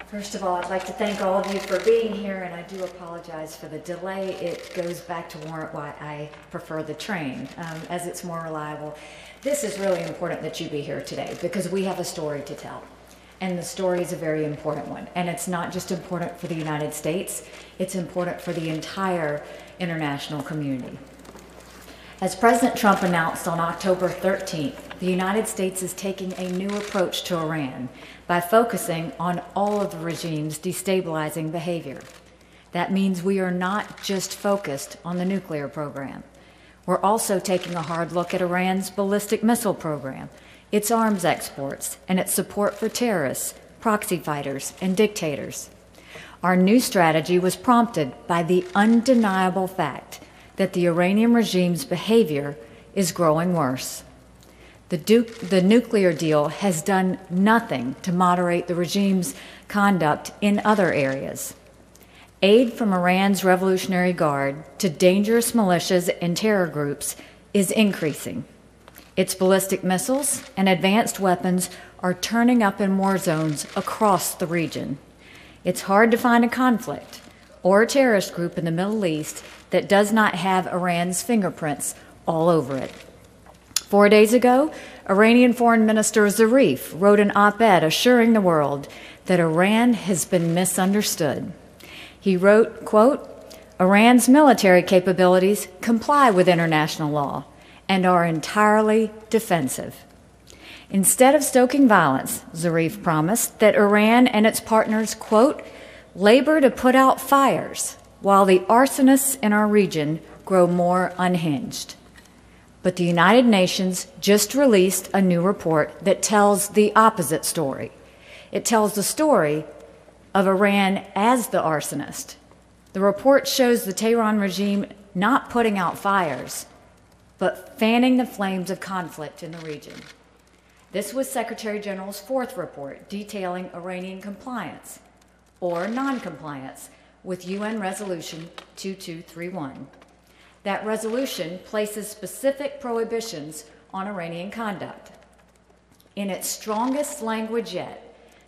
First of all, I'd like to thank all of you for being here, and I do apologize for the delay. It goes back to warrant why I prefer the train, as it's more reliable. This is really important that you be here today because we have a story to tell, and the story is a very important one. And it's not just important for the United States, it's important for the entire international community. As President Trump announced on October 13th, the United States is taking a new approach to Iran by focusing on all of the regime's destabilizing behavior. That means we are not just focused on the nuclear program. We're also taking a hard look at Iran's ballistic missile program, its arms exports, and its support for terrorists, proxy fighters, and dictators. Our new strategy was prompted by the undeniable fact that the Iranian regime's behavior is growing worse. The nuclear deal has done nothing to moderate the regime's conduct in other areas. Aid from Iran's Revolutionary Guard to dangerous militias and terror groups is increasing. Its ballistic missiles and advanced weapons are turning up in war zones across the region. It's hard to find a conflict or a terrorist group in the Middle East that does not have Iran's fingerprints all over it. 4 days ago, Iranian Foreign Minister Zarif wrote an op-ed assuring the world that Iran has been misunderstood. He wrote, quote, "Iran's military capabilities comply with international law and are entirely defensive." Instead of stoking violence, Zarif promised that Iran and its partners, quote, "labor to put out fires while the arsonists in our region grow more unhinged." But the United Nations just released a new report that tells the opposite story. It tells the story of Iran as the arsonist. The report shows the Tehran regime not putting out fires, but fanning the flames of conflict in the region. This was Secretary General's fourth report detailing Iranian compliance or non-compliance with UN Resolution 2231. That resolution places specific prohibitions on Iranian conduct. In its strongest language yet,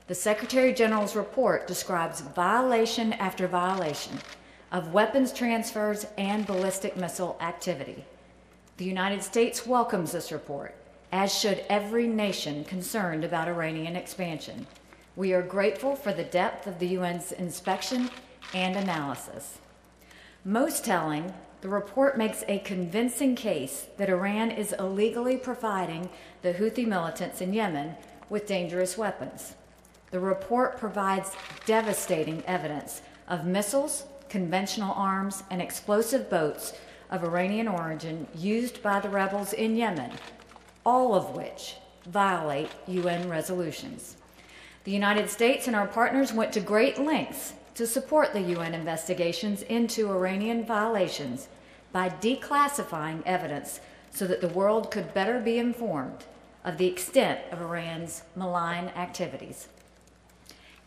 the Secretary General's report describes violation after violation of weapons transfers and ballistic missile activity. The United States welcomes this report, as should every nation concerned about Iranian expansion. We are grateful for the depth of the UN's inspection and analysis. Most telling, the report makes a convincing case that Iran is illegally providing the Houthi militants in Yemen with dangerous weapons. The report provides devastating evidence of missiles, conventional arms, and explosive boats of Iranian origin used by the rebels in Yemen, all of which violate UN resolutions. The United States and our partners went to great lengths to support the UN investigations into Iranian violations by declassifying evidence so that the world could better be informed of the extent of Iran's malign activities.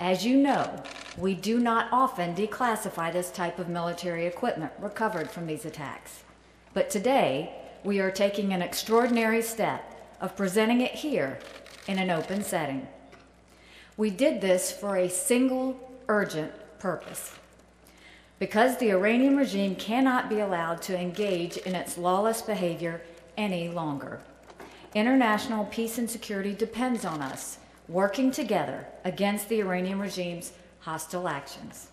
As you know, we do not often declassify this type of military equipment recovered from these attacks. But today, we are taking an extraordinary step of presenting it here in an open setting. We did this for a single urgent purpose. Because the Iranian regime cannot be allowed to engage in its lawless behavior any longer. International peace and security depends on us working together against the Iranian regime's hostile actions.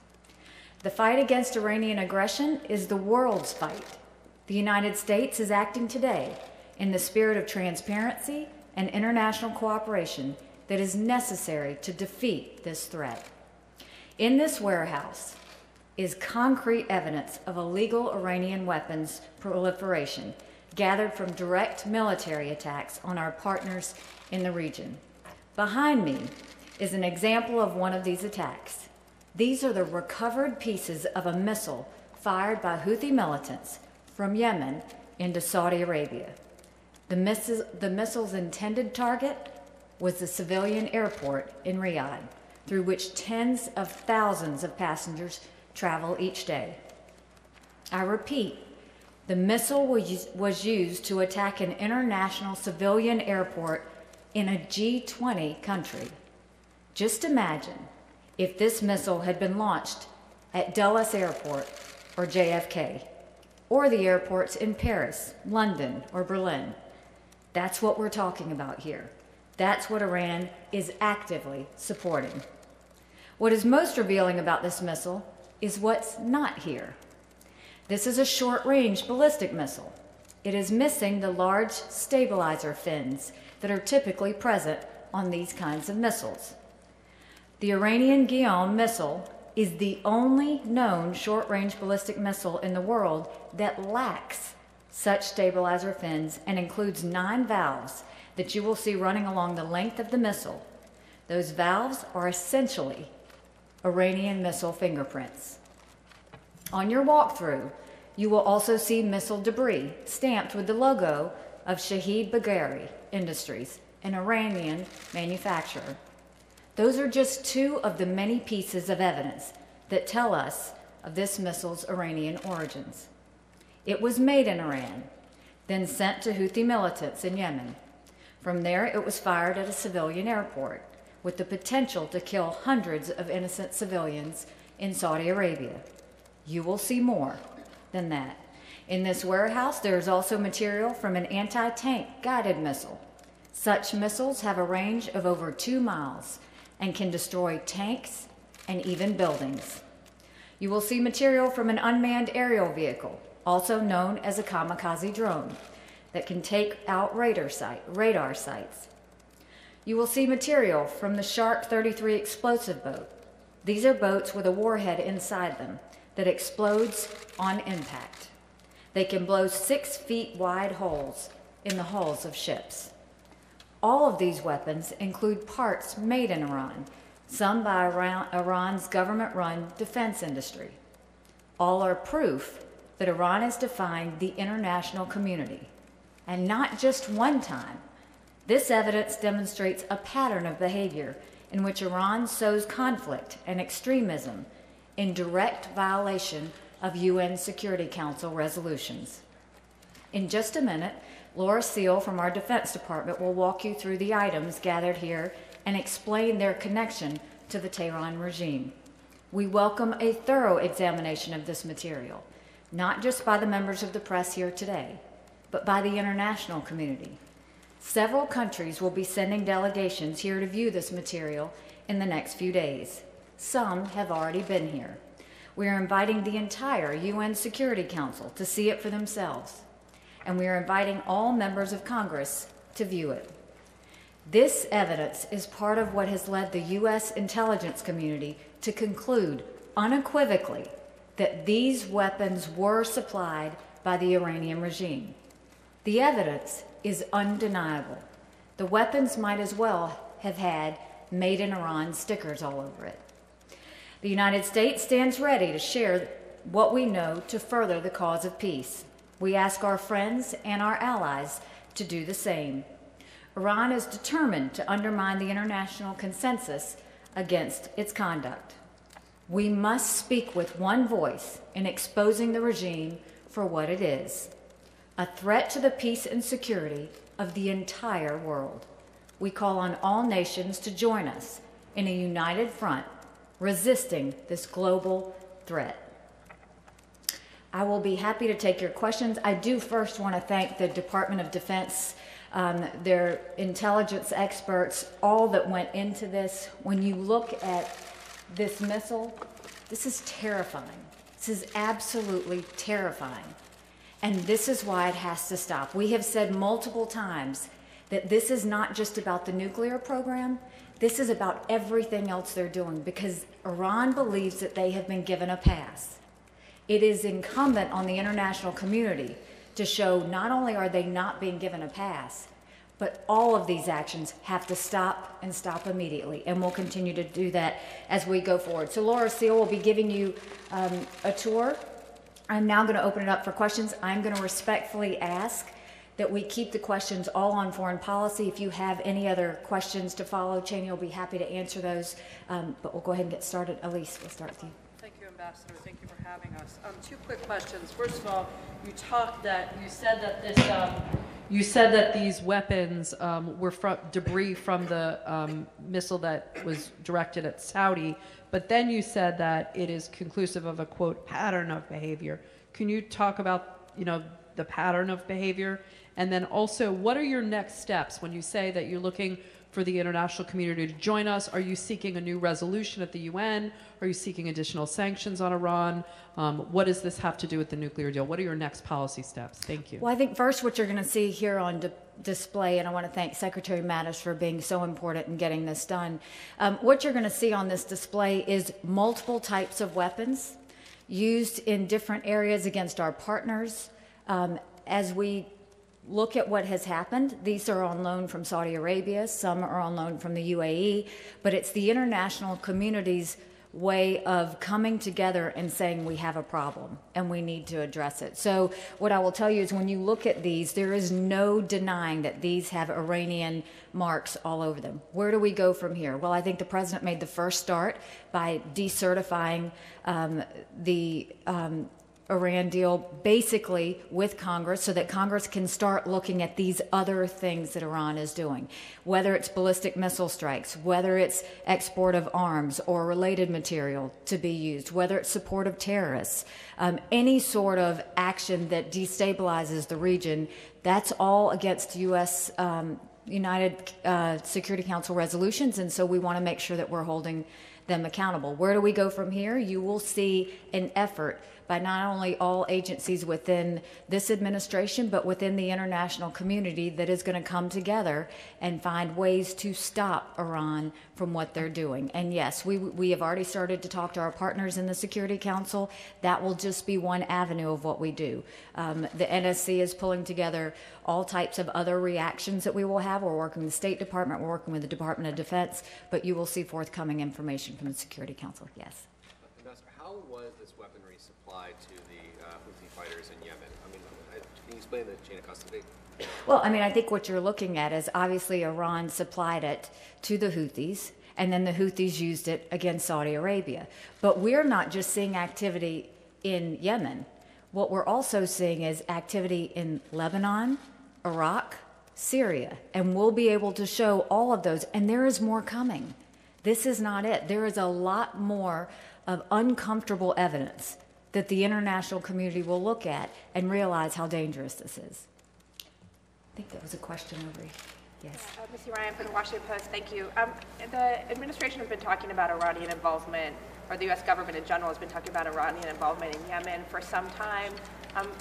The fight against Iranian aggression is the world's fight. The United States is acting today in the spirit of transparency and international cooperation that is necessary to defeat this threat. In this warehouse is concrete evidence of illegal Iranian weapons proliferation gathered from direct military attacks on our partners in the region. Behind me is an example of one of these attacks. These are the recovered pieces of a missile fired by Houthi militants from Yemen into Saudi Arabia. The missile's intended target was the civilian airport in Riyadh, through which tens of thousands of passengers travel each day. I repeat, the missile was used to attack an international civilian airport in a G20 country. Just imagine if this missile had been launched at Dulles Airport or JFK, or the airports in Paris, London, or Berlin. That's what we're talking about here. That's what Iran is actively supporting. What is most revealing about this missile is what's not here. This is a short-range ballistic missile. It is missing the large stabilizer fins that are typically present on these kinds of missiles. The Iranian Guillaume missile is the only known short-range ballistic missile in the world that lacks such stabilizer fins and includes 9 valves that you will see running along the length of the missile. Those valves are essentially Iranian missile fingerprints. On your walkthrough, you will also see missile debris stamped with the logo of Shahid Bagheri Industries, an Iranian manufacturer. Those are just 2 of the many pieces of evidence that tell us of this missile's Iranian origins. It was made in Iran, then sent to Houthi militants in Yemen. From there, it was fired at a civilian airport with the potential to kill hundreds of innocent civilians in Saudi Arabia. You will see more than that. In this warehouse, there is also material from an anti-tank guided missile. Such missiles have a range of over 2 miles and can destroy tanks and even buildings. You will see material from an unmanned aerial vehicle, also known as a kamikaze drone, that can take out radar sites. You will see material from the Shark 33 explosive boat. These are boats with a warhead inside them that explodes on impact. They can blow 6 feet wide holes in the hulls of ships. All of these weapons include parts made in Iran, some by Iran's government-run defense industry. All are proof that Iran is defying the international community, and not just one time. This evidence demonstrates a pattern of behavior in which Iran sows conflict and extremism in direct violation of UN Security Council resolutions. In just a minute, Laura Seal from our Defense Department will walk you through the items gathered here and explain their connection to the Tehran regime. We welcome a thorough examination of this material, not just by the members of the press here today, but by the international community. Several countries will be sending delegations here to view this material in the next few days. Some have already been here. We are inviting the entire UN Security Council to see it for themselves, and we are inviting all members of Congress to view it. This evidence is part of what has led the U.S. intelligence community to conclude unequivocally that these weapons were supplied by the Iranian regime. The evidence is undeniable. The weapons might as well have had "Made in Iran" stickers all over it. The United States stands ready to share what we know to further the cause of peace. We ask our friends and our allies to do the same. Iran is determined to undermine the international consensus against its conduct. We must speak with one voice in exposing the regime for what it is: a threat to the peace and security of the entire world. We call on all nations to join us in a united front resisting this global threat. I will be happy to take your questions. I do first want to thank the Department of Defense, their intelligence experts, all that went into this. When you look at this missile, this is terrifying. This is absolutely terrifying. And this is why it has to stop. We have said multiple times that this is not just about the nuclear program. This is about everything else they're doing, because Iran believes that they have been given a pass. It is incumbent on the international community to show not only are they not being given a pass, but all of these actions have to stop, and stop immediately. And we'll continue to do that as we go forward. So Laura Seal will be giving you a tour. I'm now going to open it up for questions. I'm going to respectfully ask that we keep the questions all on foreign policy. If you have any other questions to follow, Cheney will be happy to answer those. But we'll go ahead and get started. Elise, we'll start with you. Thank you, Ambassador. Thank you for having us. 2 quick questions. First of all, you said that this You said that these weapons were debris from the missile that was directed at Saudi, but then you said that it is conclusive of a, quote, pattern of behavior. Can you talk about, the pattern of behavior? And then also, what are your next steps when you say that you're looking for the international community to join us? Are you seeking a new resolution at the UN? Are you seeking additional sanctions on Iran? What does this have to do with the nuclear deal? What are your next policy steps? Thank you. Well, I think first what you're going to see here on display, and I want to thank Secretary Mattis for being so important in getting this done. What you're going to see on this display is multiple types of weapons used in different areas against our partners. As we look at what has happened, these are on loan from Saudi Arabia, some are on loan from the UAE, but it's the international community's way of coming together and saying we have a problem and we need to address it. So what I will tell you is when you look at these, there is no denying that these have Iranian marks all over them. Where do we go from here? Well, I think the president made the first start by decertifying the Iran deal basically with Congress so that Congress can start looking at these other things that Iran is doing, whether it's ballistic missile strikes, whether it's export of arms or related material to be used, whether it's support of terrorists, any sort of action that destabilizes the region. That's all against U.S. United Security Council resolutions, and so we want to make sure that we're holding them accountable. Where do we go from here? You will see an effort by not only all agencies within this administration, but within the international community that is going to come together and find ways to stop Iran from what they're doing. And yes, we have already started to talk to our partners in the Security Council. That will just be one avenue of what we do. The NSC is pulling together all types of other reactions that we will have. We're working with the State Department, we're working with the Department of Defense, but you will see forthcoming information from the Security Council. Yes. Ambassador, how was this weaponry supplied to the Houthi fighters in Yemen? I mean, can you explain the chain of custody? Well, I mean, I think what you're looking at is obviously Iran supplied it to the Houthis, and then the Houthis used it against Saudi Arabia. But we're not just seeing activity in Yemen. What we're also seeing is activity in Lebanon, Iraq, Syria, and we'll be able to show all of those, and there is more coming. This is not it. There is a lot more of uncomfortable evidence that the international community will look at and realize how dangerous this is. I think that was a question over here. Yes. Missy Ryan from the Washington Post, thank you. The administration has been talking about Iranian involvement, or the U.S. government in general has been talking about Iranian involvement in Yemen for some time.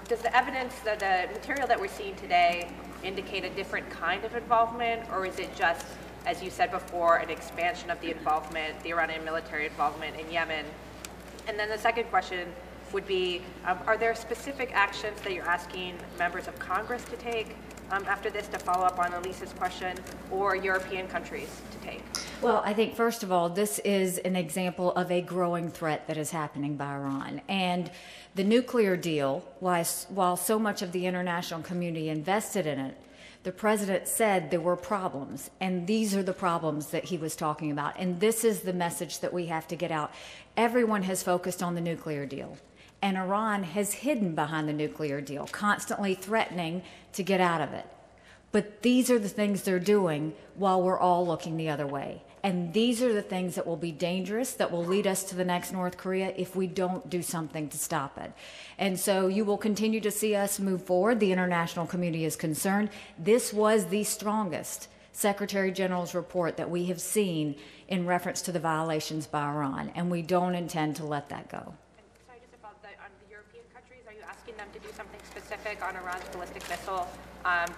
Does the evidence, the material that we're seeing today indicate a different kind of involvement, or is it just, as you said before, an expansion of the involvement, the Iranian military involvement in Yemen? And then the second question would be, are there specific actions that you're asking members of Congress to take after this, to follow up on Elise's question, or European countries to take? Well, I think first of all, this is an example of a growing threat that is happening by Iran. And the nuclear deal, while so much of the international community invested in it, the president said there were problems, and these are the problems that he was talking about. And this is the message that we have to get out. Everyone has focused on the nuclear deal, and Iran has hidden behind the nuclear deal, constantly threatening to get out of it. But these are the things they're doing while we're all looking the other way. And these are the things that will be dangerous, that will lead us to the next North Korea if we don't do something to stop it. And so you will continue to see us move forward. The international community is concerned. This was the strongest Secretary General's report that we have seen in reference to the violations by Iran, and we don't intend to let that go. Sorry, just about the European countries, are you asking them to do something specific on Iran's ballistic missile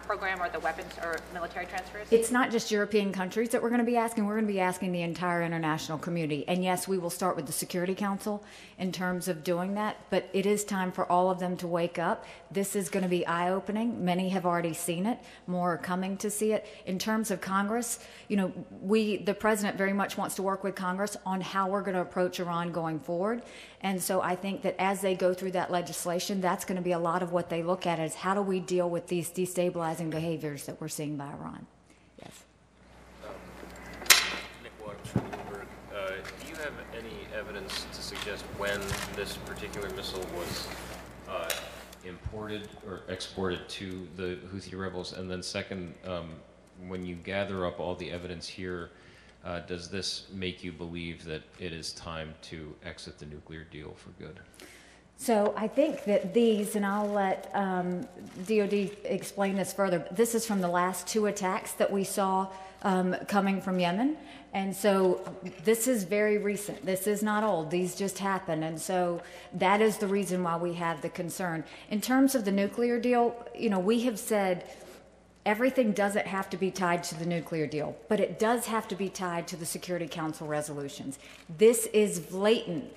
program or the weapons or military transfers? It's not just European countries that we're going to be asking. We're going to be asking the entire international community. And yes, we will start with the Security Council in terms of doing that, but it is time for all of them to wake up. This is going to be eye-opening. Many have already seen it. More are coming to see it. In terms of Congress, the president very much wants to work with Congress on how we're going to approach Iran going forward. And so I think that as they go through that legislation, that's going to be a lot of what they look at is how do we deal with these destabilizing behaviors that we're seeing by Iran. Yes. Nick Waters from Bloomberg. Do you have any evidence to suggest when this particular missile was imported or exported to the Houthi rebels? And then second, when you gather up all the evidence here, does this make you believe that it is time to exit the nuclear deal for good? So I think that these, and I'll let DOD explain this further, but this is from the last 2 attacks that we saw coming from Yemen. And so this is very recent. This is not old. These just happened. And so that is the reason why we have the concern. In terms of the nuclear deal, you know, we have said everything doesn't have to be tied to the nuclear deal, but it does have to be tied to the Security Council resolutions. This is blatant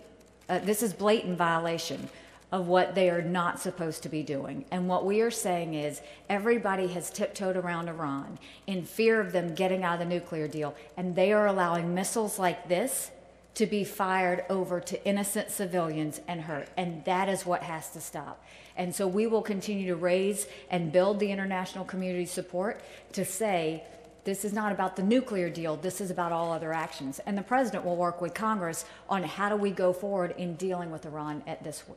violation of what they are not supposed to be doing. And what we are saying is everybody has tiptoed around Iran in fear of them getting out of the nuclear deal, and they are allowing missiles like this to be fired over to innocent civilians and hurt. And that is what has to stop. And so we will continue to raise and build the international community support to say, this is not about the nuclear deal. This is about all other actions. And the president will work with Congress on how do we go forward in dealing with Iran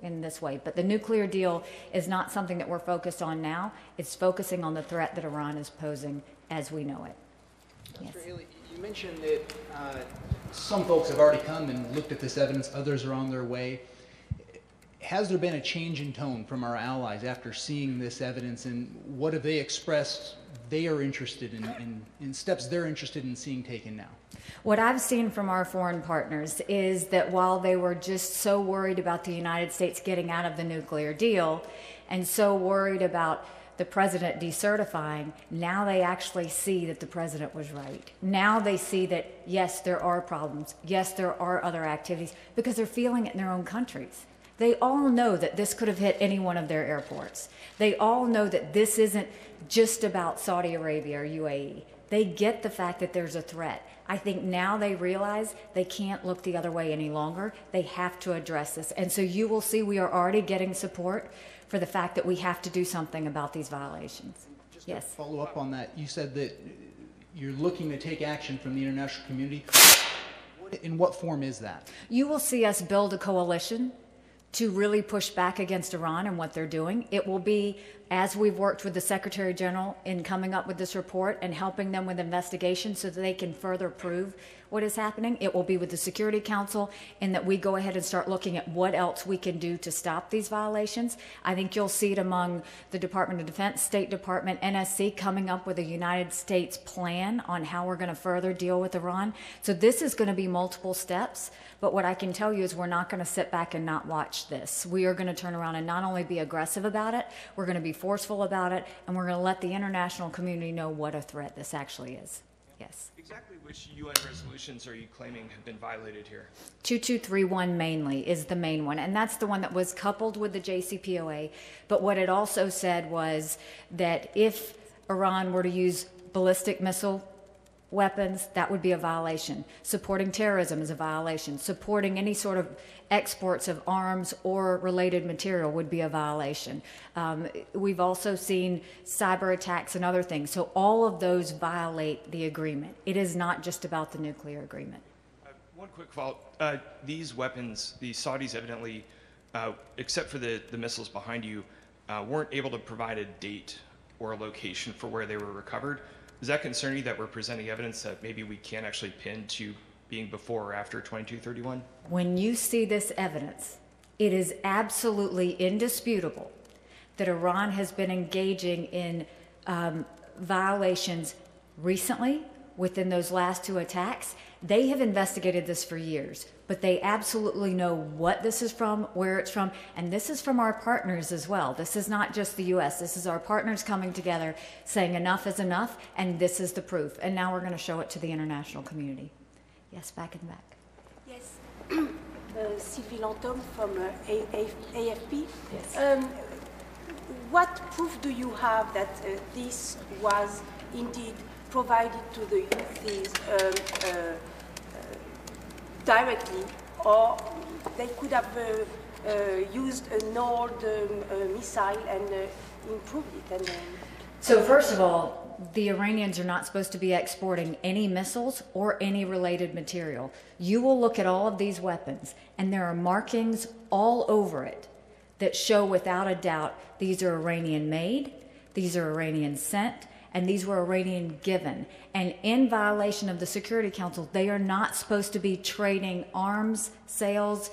in this way. But the nuclear deal is not something that we're focused on now. It's focusing on the threat that Iran is posing as we know it. Yes. Mr. Haley, you mentioned that some folks have already come and looked at this evidence. Others are on their way. Has there been a change in tone from our allies after seeing this evidence, and what have they expressed they are interested in steps they're interested in seeing taken now? What I've seen from our foreign partners is that while they were just so worried about the United States getting out of the nuclear deal and so worried about the president decertifying, now they actually see that the president was right. Now they see that, yes, there are problems. Yes, there are other activities, because they're feeling it in their own countries. They all know that this could have hit any one of their airports. They all know that this isn't just about Saudi Arabia or UAE. They get the fact that there's a threat. I think now they realize they can't look the other way any longer. They have to address this. And so you will see we are already getting support for the fact that we have to do something about these violations. Just yes. To follow up on that, you said that you're looking to take action from the international community. In what form is that? You will see us build a coalition to really push back against Iran and what they're doing. It will be, as we've worked with the Secretary General in coming up with this report and helping them with investigations so that they can further prove what is happening. It will be with the Security Council in that we go ahead and start looking at what else we can do to stop these violations. I think you'll see it among the Department of Defense, State Department, NSC coming up with a United States plan on how we're going to further deal with Iran. So this is going to be multiple steps. But what I can tell you is we're not going to sit back and not watch this. We are going to turn around and not only be aggressive about it, we're going to be forceful about it, and we're going to let the international community know what a threat this actually is. Yes. Exactly which UN resolutions are you claiming have been violated here? 2231 mainly is the main one, and that's the one that was coupled with the JCPOA. But what it also said was that if Iran were to use ballistic missile weapons, that would be a violation. Supporting terrorism is a violation. Supporting any sort of exports of arms or related material would be a violation. We've also seen cyber attacks and other things. So all of those violate the agreement. It is not just about the nuclear agreement. One quick follow-up. These weapons, the Saudis evidently, except for the missiles behind you, weren't able to provide a date or a location for where they were recovered. Does that concern you that we're presenting evidence that maybe we can't actually pin to being before or after 2231? When you see this evidence, it is absolutely indisputable that Iran has been engaging in violations recently within those last 2 attacks. They have investigated this for years, but they absolutely know what this is from, where it's from, and this is from our partners as well. This is not just the U.S. This is our partners coming together saying enough is enough, and this is the proof. And now we're going to show it to the international community. Yes, back in the back. Yes. Sylvie Lantôme from AFP. Yes. What proof do you have that this was indeed provided to the Houthis directly, or they could have used a Nord missile and improved it? And, So first of all, the Iranians are not supposed to be exporting any missiles or any related material. You will look at all of these weapons, and there are markings all over it that show without a doubt these are Iranian made, these are Iranian sent, and these were Iranian given. And in violation of the Security Council, they are not supposed to be trading arms, sales,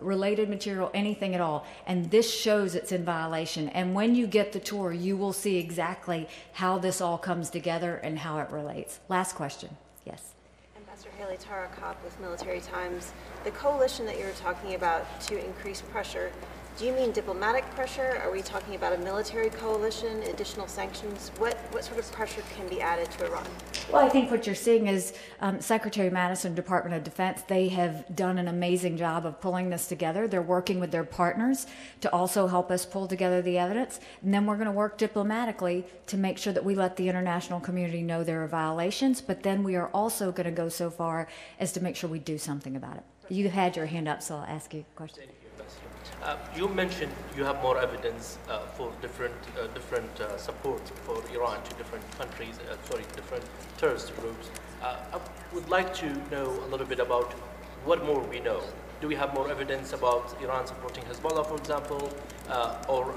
related material, anything at all. And this shows it's in violation. And when you get the tour, you will see exactly how this all comes together and how it relates. Last question. Yes. Ambassador Haley, Tara Kopp with Military Times. The coalition that you're talking about to increase pressure, do you mean diplomatic pressure? Are we talking about a military coalition, additional sanctions? What sort of pressure can be added to Iran? Well, I think what you're seeing is Secretary Madison, Department of Defense, they have done an amazing job of pulling this together. They're working with their partners to also help us pull together the evidence. And then we're going to work diplomatically to make sure that we let the international community know there are violations. But then we are also going to go so far as to make sure we do something about it. You had your hand up, so I'll ask you a question. You mentioned you have more evidence for different support for Iran to different countries, different terrorist groups. I would like to know a little bit about what more we know. Do we have more evidence about Iran supporting Hezbollah, for example, or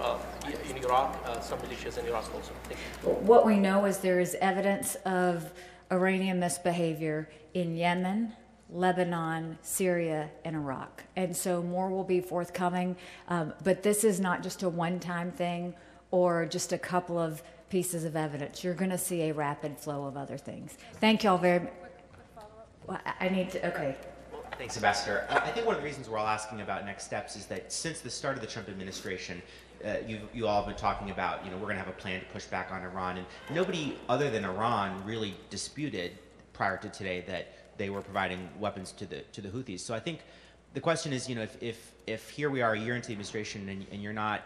in Iraq, some militias in Iraq also? Thank you. What we know is there is evidence of Iranian misbehavior in Yemen, Lebanon, Syria, and Iraq. And so more will be forthcoming. But this is not just a one-time thing or just a couple of pieces of evidence. You're going to see a rapid flow of other things. Thank you all very much. Well, I need to, okay. Thanks, Ambassador. I think one of the reasons we're all asking about next steps is that since the start of the Trump administration, you all have been talking about, we're going to have a plan to push back on Iran. And nobody other than Iran really disputed prior to today that they were providing weapons to the Houthis. So I think the question is, if here we are a year into the administration and you're not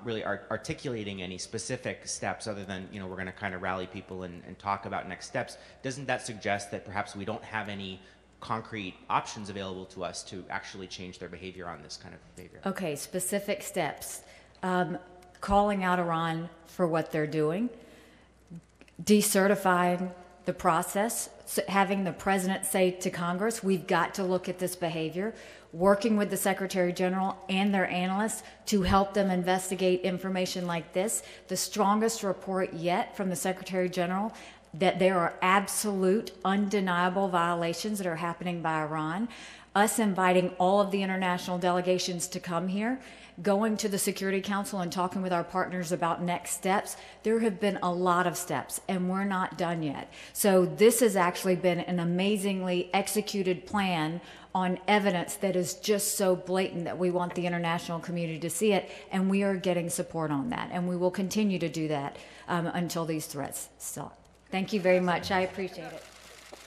really articulating any specific steps other than, we're going to kind of rally people and talk about next steps, doesn't that suggest that perhaps we don't have any concrete options available to us to actually change their behavior on this kind of behavior? Okay, specific steps. Calling out Iran for what they're doing, decertifying the process, having the president say to Congress, we've got to look at this behavior, working with the Secretary General and their analysts to help them investigate information like this. The strongest report yet from the Secretary General that there are absolute, undeniable violations that are happening by Iran. Us inviting all of the international delegations to come here, going to the Security Council and talking with our partners about next steps. There have been a lot of steps, and we're not done yet. So this has actually been an amazingly executed plan on evidence that is just so blatant that we want the international community to see it, and we are getting support on that, and we will continue to do that until these threats stop. Thank you very much. I appreciate it.